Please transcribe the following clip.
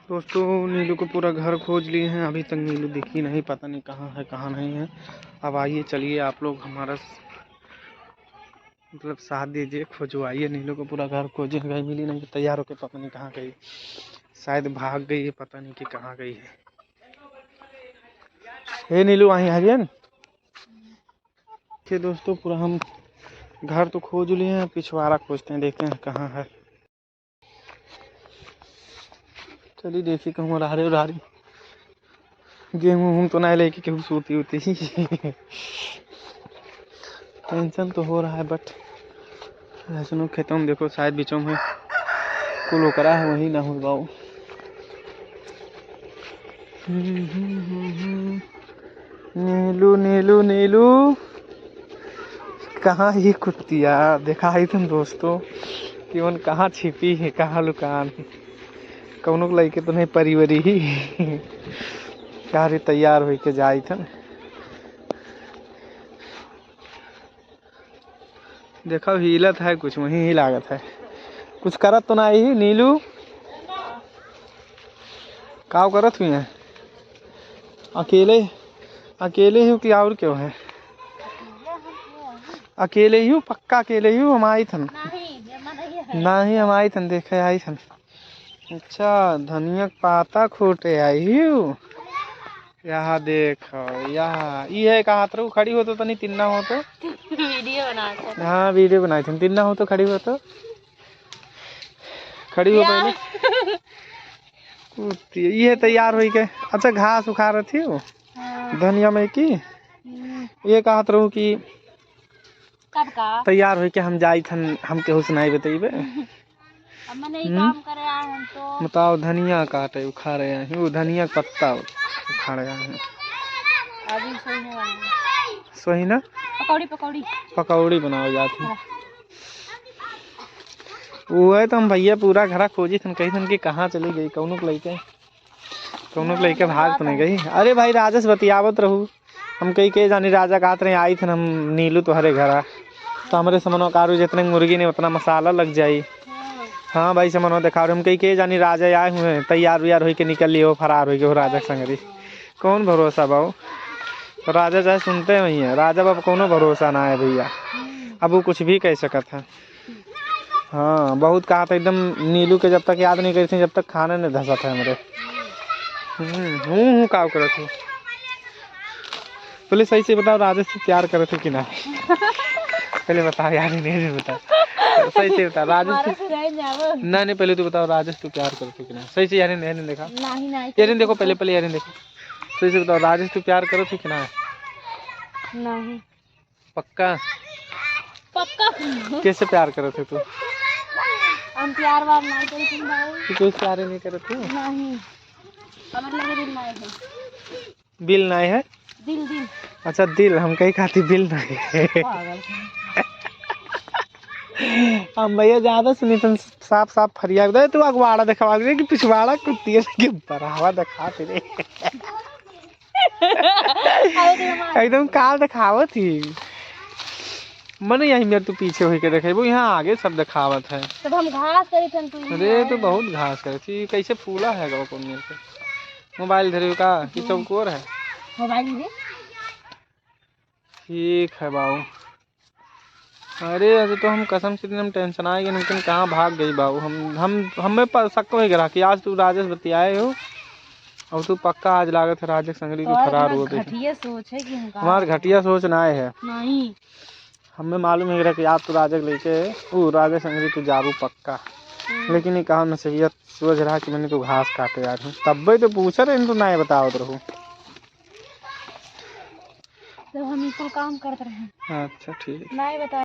दोस्तों नीलू को पूरा घर खोज लिए हैं, अभी तक नीलू दिखी नहीं, पता नहीं कहाँ है कहाँ नहीं है। अब आइए चलिए आप लोग हमारा मतलब साथ दीजिए, खोजवाइए नीलू को, पूरा घर खोजे, गई मिली नहीं, तैयार होकर पता नहीं कहाँ गई, शायद भाग गई है, पता नहीं कि कहाँ गई है। हे नीलू वहीं हरियन के दोस्तों पूरा हम घर तो खोज लिए हैं, पिछवाड़ा खोजते हैं, देखते हैं कहाँ है। चलिए देखिए कहूँ उड़ारी उड़ारी गेहूँ तो नहीं लेके कहूँ सूती होती ही टेंशन तो हो रहा है, बट लहसुन खेतों में देखो शायद बीचों में कुल करा है, वही ना हो पाओ। नीलू नीलू नीलू कहाँ ही कुत्तिया देखा ही तुम दोस्तों कि उन कहाँ छिपी है, कहाँ लुकान कौनों को लेके तो नहीं परिवरी ही कार्य तैयार हो के जाई था। देखा हिलत है, कुछ वहीं ही लागत है, कुछ करत तो नहीं ही। नीलू का करत हुई है? अकेले अकेले ही कि और क्यों है? अकेले ही हूँ, पक्का अकेले ही हूँ। हम आई थन नहीं, हम आई थन देखे आई थन। अच्छा धनिया पाता खोटे आई हूँ। यहाँ देखो यहाँ ये है, कहाँ तरह खड़ी हो तो नहीं तिन्ना हो तो वीडियो बना। हाँ वीडियो बनाई थी, तिन्ना हो तो खड़ी हो तो खड़ी हो पहले कुत्ती ये तैयार हुई के। अच्छा घास उखा रही थी वो धनिया में की ये कहा रहूँ कि कब का तैयार हुई के हम जाई थन, हम केहू सुनाई बतेबे काम करे आए हम तो। बताओ धनिया काटे उखा रहे हैं, वो धनिया का पत्ता उखा रहे हैं। अभी सही ना पकौड़ी पकौड़ी पकौड़ी बनाओ जाती वो है। तो हम भैया पूरा घर खोजी थन, कही थन कि कहाँ चली गई, कौनों को लेके भाग तो नहीं गई। अरे भाई राजस बतियावत रहू, हम कही के जानी राजा कहते रहे आई थन हम नीलू तुम्हारे घर तो हमारे समनो कारू जितने मुर्गी ने उतना मसाला लग जाई। हाँ भाई समनो दिखा रहे हम कही के जानी राजा आए हुए हैं, तैयार व्यार होके निकल लिए हो, फरार हो गए हो राजा संगरी। कौन भरोसा बाबू, तो राजा चाहे सुनते वही है, राजा बाबू कोनो भरोसा ना है भैया, अब वो कुछ भी कह सकत है। हाँ बहुत कहा था एकदम नीलू के, जब तक याद नहीं करी थी जब तक खाने नहीं धसा था हमारे। हूँ का करत हूँ। पहले सही से बताओ राजेश से प्यार करे थे कि ना पहले बताओ यार, नहीं बता सही से बता राजेश नहीं पहले तो बताओ राजेश तू प्यार करते कि ना सही से। यार नहीं देखा यार देखो पहले यार देखो सही से बताओ राजेश तू प्यार करो थे कि ना? नहीं पक्का पक्का कैसे प्यार करे थे तू? हम प्यार वार नहीं करते भाई। तू क्यों प्यार नहीं करे थे? नहीं हमारे लगे दिल नहीं है। बिल नहीं है? दिल दिल अच्छा दिल, हम कहीं खाती बिल नहीं है हम भैया ज्यादा सुनी तुम साफ साफ फरिया दे तू अगवाड़ा दिखवा दे कि पिछवाड़ा कुत्ती के बरावा दिखा तेरे एकदम काल दिखावत थी मन यही मेरे तो पीछे होके देखे वो यहाँ आगे सब दिखावत है। तब हम घास करी थन तू। अरे तो बहुत घास करे थी, कैसे फूला है गो कौन मेरे से मोबाइल धरे का कि चौकोर है मोबाइल दे। ठीक है बाबू। अरे ऐसे तो हम कसम से हम टेंशन आएगी, लेकिन कहाँ भाग गई बाबू। हम हमें शक हो गया कि आज तू राजेश बतियाए हो और तू पक्का आज लागत है राजेश संगरी को फरार हो गई। घटिया सोच है कि हमारी घटिया सोच ना है नहीं, हमें मालूम है कि आप तो राजेश लेके वो राजेश संगरी तो जाबू पक्का, लेकिन ये कहा नसीहत सोच रहा कि मैंने तो घास काटे यार हूँ, तब भी तो पूछा रहे तो ना बताओ रहूँ जब हम इतना काम करते रहे। अच्छा ठीक नहीं बता।